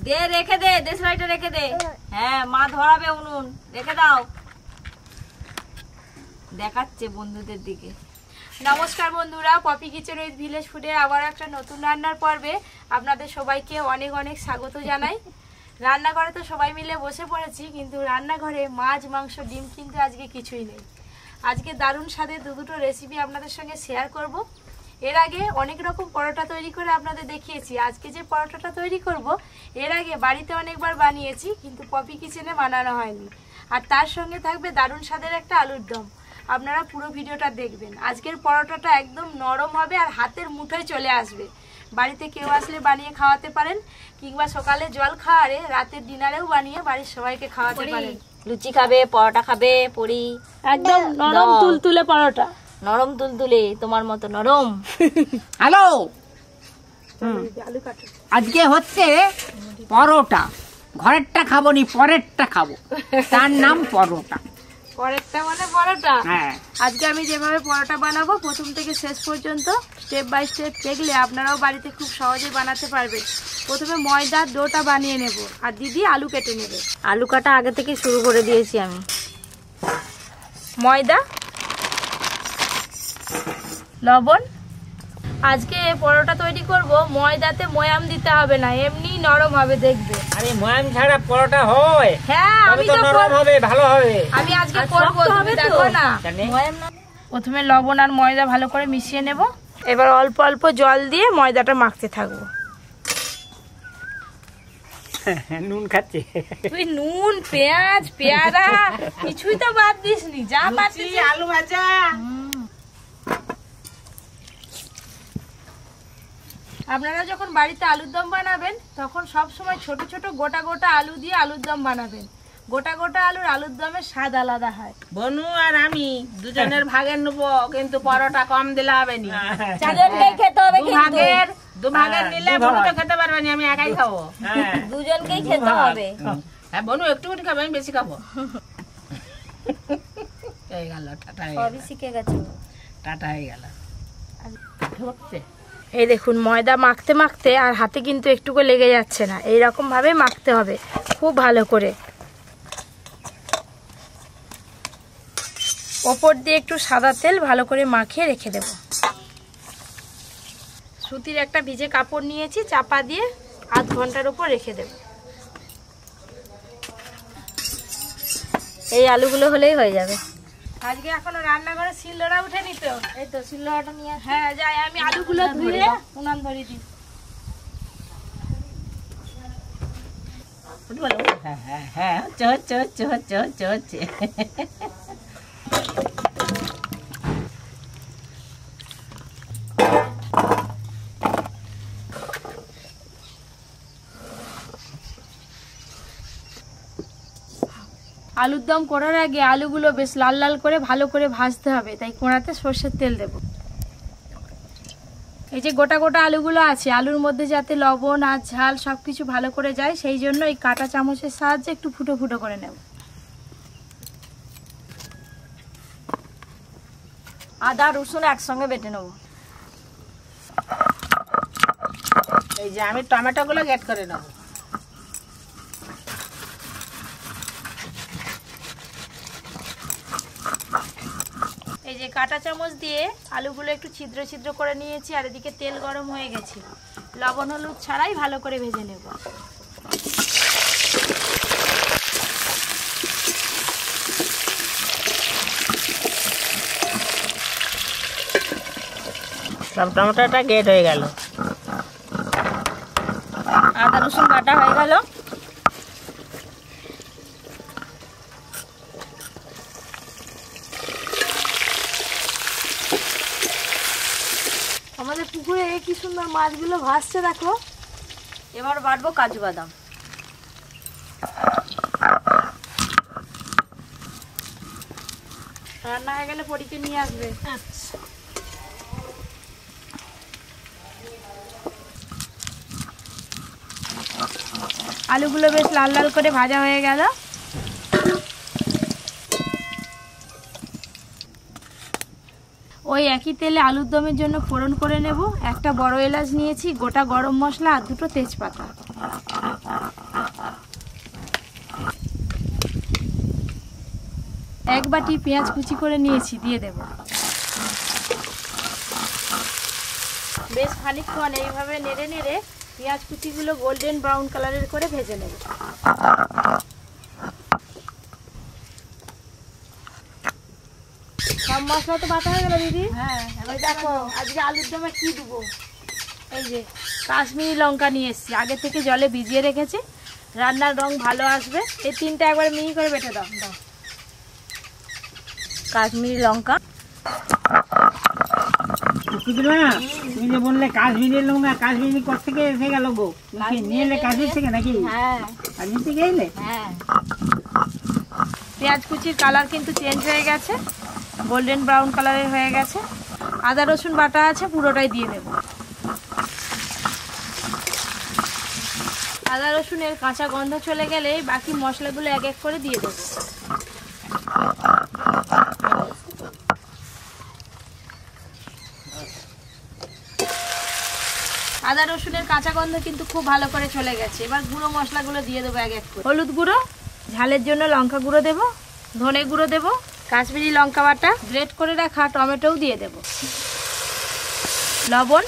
দে, রেখে দে, দেশলাইটা রেখে দে। হ্যাঁ, মা ধরাবে উনুন, রেখে দাও। দেখাচ্ছে বন্ধুদের দিকে। নমস্কার বন্ধুরা, পপি কিচেন উইথ ভিলেজ ফুডের আবার একটা নতুন রান্নার পর্বে আপনাদের সবাইকে অনেক অনেক স্বাগত জানাই। রান্নাঘরে তো সবাই মিলে বসে পড়েছি, কিন্তু রান্নাঘরে মাছ, মাংস, ডিম কিন্তু আজকে কিছুই নেই। আজকে দারুণ স্বাদের দুটো রেসিপি আপনাদের সঙ্গে শেয়ার করব। এর আগে অনেক রকম পরোটা তৈরি করে আপনাদের দেখিয়েছি। আজকে যে পরোটাটা তৈরি করব, এর আগে বাড়িতে অনেকবার বানিয়েছি, কিন্তু পপি কিচেনে বানানো হয়নি। আর তার সঙ্গে থাকবে দারুণ স্বাদের একটা আলুর দম। আপনারা পুরো ভিডিওটা দেখবেন। আজকের পরোটাটা একদম নরম হবে আর হাতের মুঠোয় চলে আসবে। বাড়িতে কেউ আসলে বানিয়ে খাওয়াতে পারেন, কিংবা সকালে জল খাওয়ারে রাতের ডিনারেও বানিয়ে বাড়ির সবাইকে খাওয়াতে পারেন। লুচি খাবে, পরোটা খাবে, পুরি, একদম নরম তুলতুলে পরোটা। নরম তুলতুলে, তোমার মতো নরম। হ্যালো, আজকে হচ্ছে পরোটা। ঘরেরটা খাবো নি, পরেরটা খাবো, তার নাম পরোটা। পরেরটা মানে পরোটা। হ্যাঁ, আজকে আমি যেভাবে পরোটা বানাবো, প্রথম থেকে শেষ পর্যন্ত স্টেপ বাই স্টেপ দেখলে আপনারাও বাড়িতে খুব সহজে বানাতে পারবেন। প্রথমে ময়দার ডোটা বানিয়ে নেব, আর দিদি আলু কেটে নেবে। আলু কাটা আগে থেকে শুরু করে দিয়েছি আমি। ময়দা, লবণ। আজকে পরোটা তৈরি করব, ময়দাতে ময়াম দিতে হবে না, এমনি নরম হবে দেখবে। আরে ময়াম ছাড়া পরোটা হয়? হ্যাঁ, আমি তো নরম হবে, ভালো হবে। আমি আজকে করব, তুমি দেখো না। প্রথমে লবণ আর ময়দা ভালো করে মিশিয়ে নেব। এবার অল্প অল্প জল দিয়ে ময়দাটা মাখতে থাকবো। নুন খাচ্ছে তুই? নুন, পেঁয়াজ, পেয়ারা কিছুই তো বাদ দিসনি, যা পাচ্ছিস। আলু ভাজা। আপনারা যখন বাড়িতে আলুর দম বানাবেন, তখন সব সময় ছোট ছোট গোটা গোটা আলু দিয়ে আলুর দম বানাবেন। গোটা গোটা আলুর দমের স্বাদ আলাদা হয়। বনু আর আমি দুজনের ভাগের নেবো, কিন্তু পরোটা কম দিলে হবে না। চারজনকেই খেতে হবে, দু ভাগের নিলে বনু তো খেতে পারবে না, আমি একাই খাবো। দুজনকেই খেতে হবে। হ্যাঁ, বনু একটু খাবে, আমি বেশি খাবো। হয়ে গেল, টাটা হয়ে গেল, শিখে গেছে, টাটা হয়ে গেল। এই দেখুন, ময়দা মাখতে মাখতে আর হাতে কিন্তু একটুকু লেগে যাচ্ছে না। এইরকম ভাবে মাখতে হবে খুব ভালো করে। ওপর দিয়ে একটু সাদা তেল ভালো করে মাখিয়ে রেখে দেব। সুতির একটা ভিজে কাপড় নিয়েছি, চাপা দিয়ে আধ ঘন্টার উপর রেখে দেব। এই আলুগুলো হলেই হয়ে যাবে। আজকে এখনো রান্নাঘরে শিলনোড়া উঠে নিত। এই তো শিলনোড়াটা নিয়ে। হ্যাঁ, যাই, আমি আলুগুলো ধুয়ে উনান ধরিয়ে দিই। হ্যাঁ হ্যাঁ হ্যাঁ, হচ্ছে হচ্ছে হচ্ছে হচ্ছে হচ্ছে হচ্ছে। আলুর দম করার আগে আলুগুলো বেশ লাল লাল করে ভালো করে ভাজতে হবে, তাই কড়াতে সর্ষের তেল দেব। এই যে গোটা গোটা আলুগুলো আছে, আলুর মধ্যে যাতে লবণ আর ঝাল সবকিছু ভালো করে যায়, সেই জন্য এই কাঁটা চামচের সাহায্যে একটু ফুটো ফুটো করে নেব। আদা রসুন একসঙ্গে বেটে নেব। এই যে আমি টমেটো গুলো গ্রেট করে নেবো। এই যে কাঁটা চামচ দিয়ে আলুগুলো একটু ছিদ্র ছিদ্র করে নিয়েছি, আর এদিকে তেল গরম হয়ে গেছে। লবণ হলুদ ছাড়াই ভালো করে ভেজে নেব। সব টমেটোটা গ্রেট হয়ে গেল, আদা রসুন বাটা হয়ে গেল। আমাদের পুকুরে কি সুন্দর মাছগুলো ভাসছে দেখো। এবার বাটবো কাজু বাদাম। রান্না হয়ে গেলে পরীকে নিয়ে আসবে। আলুগুলো বেশ লাল লাল করে ভাজা হয়ে গেল। ওই একই তেলে আলুর দমের জন্য ফোড়ন করে নেব। একটা বড় এলাচ নিয়েছি, গোটা গরম মশলা আর দুটো তেজপাতা। এক বাটি পেঁয়াজ কুচি করে নিয়েছি, দিয়ে দেব। বেশ খানিকক্ষণ এইভাবে নেড়ে নেড়ে পেঁয়াজ কুচিগুলো গোল্ডেন ব্রাউন কালারের করে ভেজে নেব। সব মশলা তো বাটা হয়ে গেল দিদি। হ্যাঁ, এবার দেখো আজকে আলুর দমে কি দেবো। এই যে কাশ্মীরি লঙ্কা নিয়ে এসেছি, আগে থেকে জলে ভিজিয়ে রেখেছি, রান্নার রং ভালো আসবে। এই তিনটা একবার মিহি করে বেটে দাও। দাও কাশ্মীরি লঙ্কা। তুমি যে বললে কাশ্মীরি লঙ্কা, কাশ্মীরি কোথা থেকে এসে গেল গো? নিয়ে এলে কাশ্মীর থেকে নাকি? হ্যাঁ, কাশ্মীর থেকে এলে? হ্যাঁ। পেঁয়াজ কুচির কালার কিন্তু চেঞ্জ হয়ে গেছে, গোল্ডেন ব্রাউন কালারের হয়ে গেছে। আদা রসুন বাটা আছে, পুরোটাই দিয়ে দেব। আদা রসুনের কাঁচা গন্ধ চলে গেলে বাকি মশলাগুলো এক এক করে দিয়ে দেব। আদা রসুনের কাঁচা গন্ধ কিন্তু খুব ভালো করে চলে গেছে। এবার গুঁড়ো মশলাগুলো দিয়ে দেবো এক এক করে। হলুদ গুঁড়ো, ঝালের জন্য লঙ্কা গুঁড়ো দেব, ধনে গুঁড়ো দেব, কাশ্মীরি লঙ্কা বাটা, গ্রেট করে রাখা টমেটোও দিয়ে দেব, লবণ,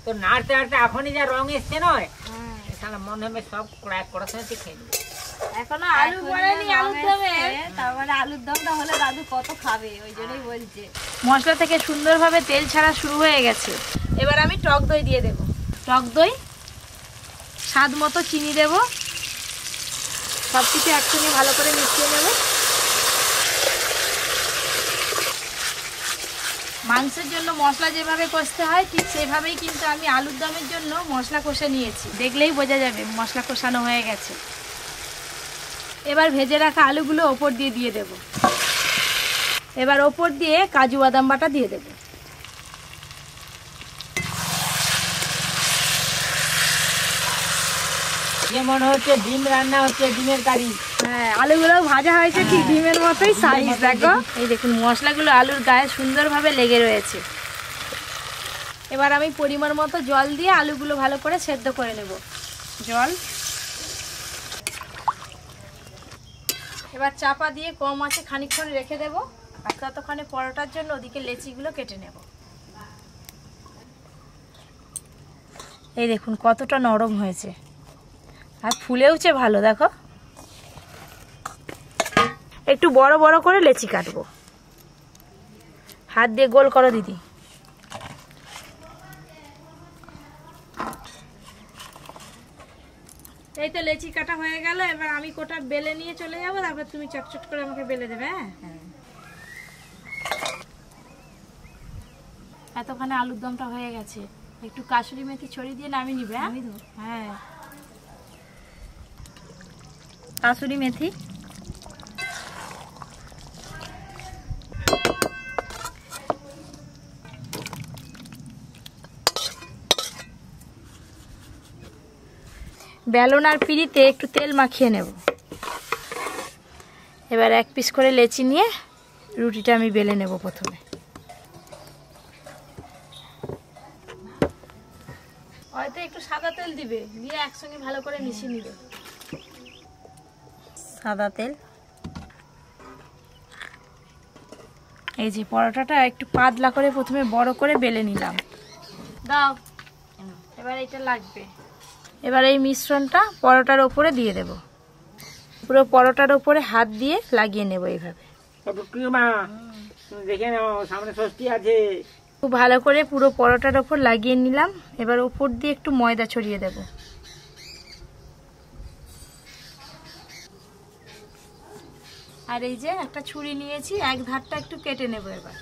তো নাড়তে নাড়তে এখনই যা রং এসছে নয়, এখানে মনে হবে সব কড়ার সঙ্গে খেয়ে নেবে। এখনো আলু পড়েনি আলুর দমে। তার মানে আলুর দমটা হলে দাদু কত খাবে, ওই জন্যই বলছে। মশলা থেকে সুন্দরভাবে তেল ছাড়া শুরু হয়ে গেছে। এবার আমি টক দই দিয়ে দেব। টক দই, স্বাদ মতো চিনি দেব, সব কিছু একসঙ্গে ভালো করে মিশিয়ে নেব। মাংসের জন্য মশলা যেভাবে কষতে হয় ঠিক সেভাবেই কিন্তু আমি আলুর দমের জন্য মশলা কষে নিয়েছি। দেখলেই বোঝা যাবে মশলা কষানো হয়ে গেছে। এবার ভেজে রাখা আলুগুলো ওপর দিয়ে দেব। এবার ওপর দিয়ে কাজু বাদাম বাটা দিয়ে দেব। যে মনে হচ্ছে ডিম রান্না হচ্ছে, ডিমের কারি। হ্যাঁ, আলুগুলো ভাজা হয়েছে ঠিক ডিমের মতোই সাইজ। দেখো, এই দেখুন মশলাগুলো আলুর গায়ে সুন্দরভাবে লেগে রয়েছে। এবার আমি পরিমাণ মতো জল দিয়ে আলুগুলো ভালো করে সেদ্ধ করে নেব। জল, এবার চাপা দিয়ে কম আঁচে খানিকক্ষণ রেখে দেব। আর ততক্ষণে পরোটার জন্য ওদিকে লেচিগুলো কেটে নেব। এই দেখুন কতটা নরম হয়েছে, আর ফুলেওছে ভালো। দেখো, একটু বড় বড় করে লেচি কাটবো। হাত দিয়ে গোল করো দিদি। এই তো লেচি কাটা হয়ে গেল। এবার আমি কোটা বেলে নিয়ে চলে যাবো, তারপর তুমি চটচট করে আমাকে বেলে দেবে। হ্যাঁ, এতখানে আলুর দমটা হয়ে গেছে। একটু কাসুরি মেথি ছড়িয়ে দিয়ে নামিয়ে নিবে। হ্যাঁ, কাসুরি মেথি, বেলন আর পিঁড়িতে একটু তেল মাখিয়ে নেব। এবার এক পিস করে লেচি নিয়ে রুটিটা আমি বেলে নেব। প্রথমে হয়তো একটু সাদা তেল দিবে, দিয়ে একসঙ্গে ভালো করে মিশিয়ে নিবে। সাদা তেল। এই যে পরোটাটা একটু পাতলা করে প্রথমে বড় করে বেলে নিলাম। দাও, এবার এটা লাগবে। এবার এই মিশ্রণটা পরোটার ওপরে দিয়ে দেব। পুরো পরোটার ওপরে হাত দিয়ে লাগিয়ে নেব এইভাবে। দেখে নাও, সামনে ষষ্ঠী আছে। খুব ভালো করে পুরো পরোটার ওপর লাগিয়ে নিলাম। এবার ওপর দিয়ে একটু ময়দা ছড়িয়ে দেব। আর এই যে একটা ছুরি নিয়েছি, এক ধারটা একটু কেটে নেব। এবার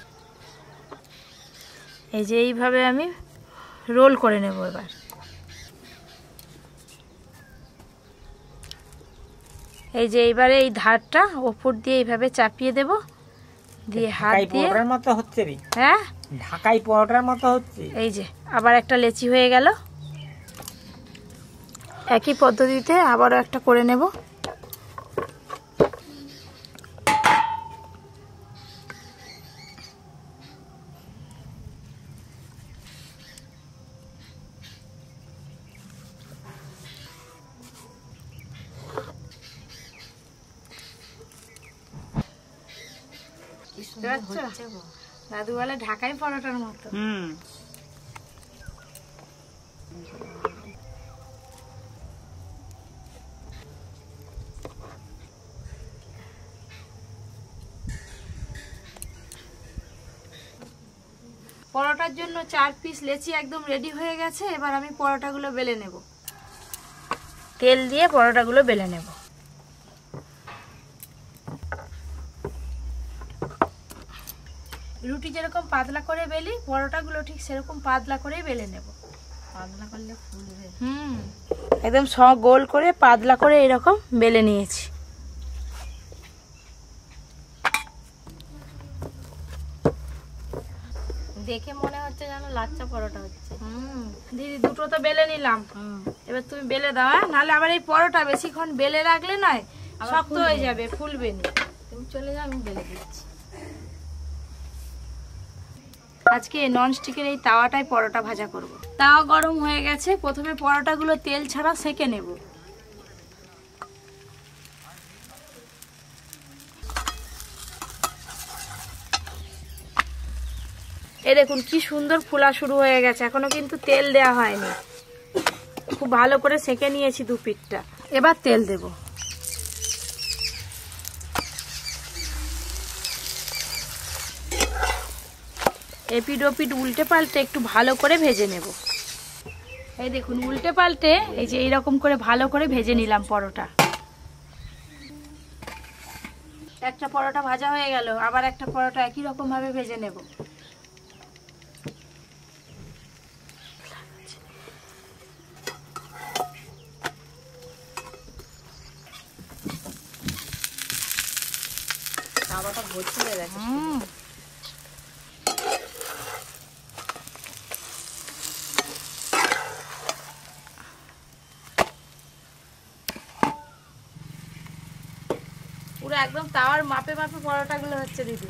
এই যে এইভাবে আমি রোল করে নেব। এবার এই যে এইবারে এই ধারটা ওপর দিয়ে এইভাবে চাপিয়ে দেব, দিয়ে হাত দিয়ে পরোটার মতো হচ্ছে রে। হ্যাঁ, ঢাকাই পরোটার মতো হচ্ছে। এই যে আবার একটা লেচি হয়ে গেল। একই পদ্ধতিতে আবারও একটা করে নেব। দাদু বলে ঢাকাই পরোটার মতো। পরোটার জন্য 4 পিস লেচি একদম রেডি হয়ে গেছে। এবার আমি পরোটাগুলো বেলে নেব, তেল দিয়ে পরোটাগুলো বেলে নেব। রুটি যেরকম পাতলা করে বেলি, পরোটাগুলো ঠিক সেরকম পাতলা করেই বেলে নেব। পাতলা করলে ফুলবে। একদম গোল করে পাতলা করে এরকম বেলে নিয়েছি। দেখে মনে হচ্ছে যেন লাচ্চা পরোটা হচ্ছে। দিদি দুটো তো বেলে নিলাম, এবার তুমি বেলে দাও। হ্যাঁ, নাহলে আবার এই পরোটা বেশিক্ষণ বেলে রাখলে নয় শক্ত হয়ে যাবে, ফুলবে না। তুমি চলে যাও, আমি বেলে দিচ্ছি। আজকে ননস্টিকের এই তাওয়াটায় পরোটা ভাজা করব। তাওয়া গরম হয়ে গেছে, প্রথমে পরোটাগুলো তেল ছাড়া সেঁকে নেব। এই দেখুন কি সুন্দর ফোলা শুরু হয়ে গেছে, এখনো কিন্তু তেল দেওয়া হয়নি। খুব ভালো করে সেঁকে নিয়েছি 2 পিঠটা। এবার তেল দেব। এপিড ওপিড উল্টে পাল্টে একটু ভালো করে ভেজে নেব। এই দেখুন উল্টে পাল্টে এই যে এইরকম করে ভালো করে ভেজে নিলাম পরোটা। একটা পরোটা ভাজা হয়ে গেল, আবার একটা পরোটা একই রকম ভাবে ভেজে নেব। তাওয়াটা ভর্তি হয়ে গেছে। পুরো একদম তাওয়ার মাপে মাপে পরোটাগুলো হচ্ছে দিদি।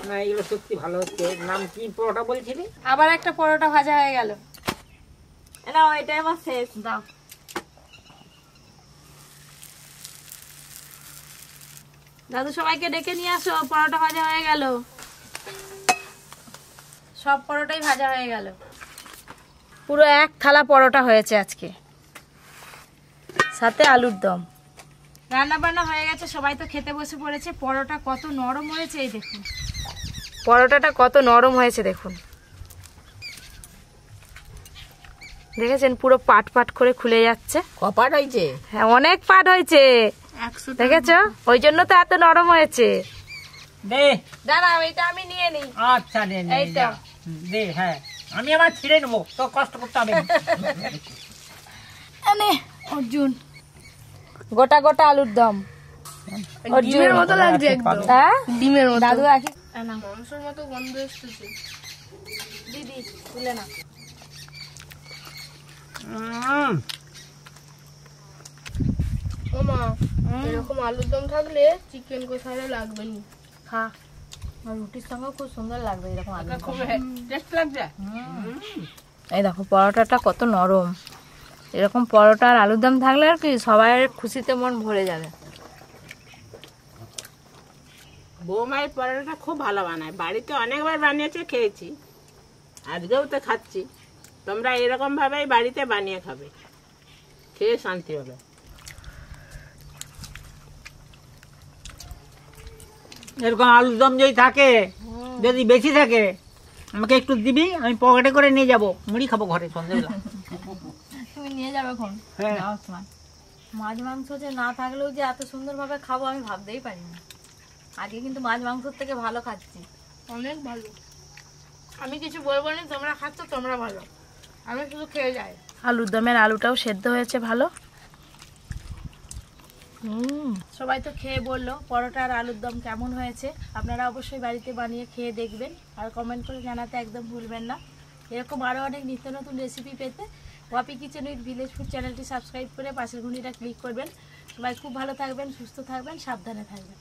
না এগুলো সত্যি ভালো হচ্ছে। নাম কি পরোটা বলছিলি? আবার একটা পরোটা ভাজা হয়ে গেল। নাও, এটাই আমার শেষ। দাও। দাদু সবাইকে ডেকে নিয়ে আসো, পরোটা ভাজা হয়ে গেল। সব পরোটাই ভাজা হয়ে গেল। পুরো 1 থালা পরোটা হয়েছে আজকে, সাথে আলুর দম। রান্না বান্না হয়ে গেছে, সবাই তো খেতে বসে পড়েছে। পরোটা কত নরম হয়েছে, এই দেখুন পরোটাটা কত নরম হয়েছে দেখুন। দেখেছেন পুরো পাট পাট করে খুলে যাচ্ছে। কপাট হয়েছে? হ্যাঁ, অনেক পাট হয়েছে, দেখেছো? ওই জন্য তো এত নরম হয়েছে। দে দাঁড়াও, এটা আমি নিয়ে নিই। আচ্ছা নে নে এই তো। দে। হ্যাঁ, আমি আবার ছিঁড়ে নেবো, তো কষ্ট করতে হবে না। অর্জুন গোটা গোটা আলুর দম। ডিমের মতো লাগছে একদম। হ্যাঁ, ডিমের মতো। দাদু আকি মাংসের মতো গন্ধ আসছে। দিদি তুলে না। ওমা, এরকম আলুর দম থাকলে চিকেন কষাটা লাগবে না। খা, রুটির সঙ্গে খুব সুন্দর লাগবে এরকম আলু। খুব টেস্ট লাগছে। এই দেখো পরোটাটা কত নরম। এরকম পরোটা আর আলুর দম থাকলে আর কি সবাই খুশিতে মন ভরে যাবে। বৌমায়ের পরোটাটা খুব ভালো বানায়, বাড়িতে অনেকবার বানিয়েছে, খেয়েছি, আজকেও তো খাচ্ছি। তোমরা এরকম ভাবেই বাড়িতে বানিয়ে খাবে, খেয়ে শান্তি হবে। এরকম আলুর দম যদি থাকে, যদি বেশি থাকে আমাকে একটু দিবি, আমি পকেটে করে নিয়ে যাব, মুড়ি খাবো ঘরে সন্ধ্যেবেলা। তুমি নিয়ে যাবে এখন? হ্যাঁ। যাওয়ার সময় মাছ মাংস যে না থাকলেও যে এত সুন্দরভাবে খাবো আমি ভাবতেই পারি না। আগে কিন্তু মাছ মাংসের থেকে ভালো খাচ্ছি। অনেক ভালো। আমি কিছু বলবো না, তোমরা খাচ্ছ, তোমরা ভালো, আমি শুধু খেয়ে যাই। আলুর দমের আলুটাও সেদ্ধ হয়েছে ভালো। সবাই তো খেয়ে বললো পরোটা আর আলুর দম কেমন হয়েছে। আপনারা অবশ্যই বাড়িতে বানিয়ে খেয়ে দেখবেন আর কমেন্ট করে জানাতে একদম ভুলবেন না। এরকম আরও অনেক নিত্য নতুন রেসিপি পেতে Poppy kitchen with village food চ্যানেলটি সাবস্ক্রাইব করে পাশের ঘন্টিটা ক্লিক করবেন। সবাই খুব ভালো থাকবেন, সুস্থ থাকবেন, সাবধানে থাকবেন।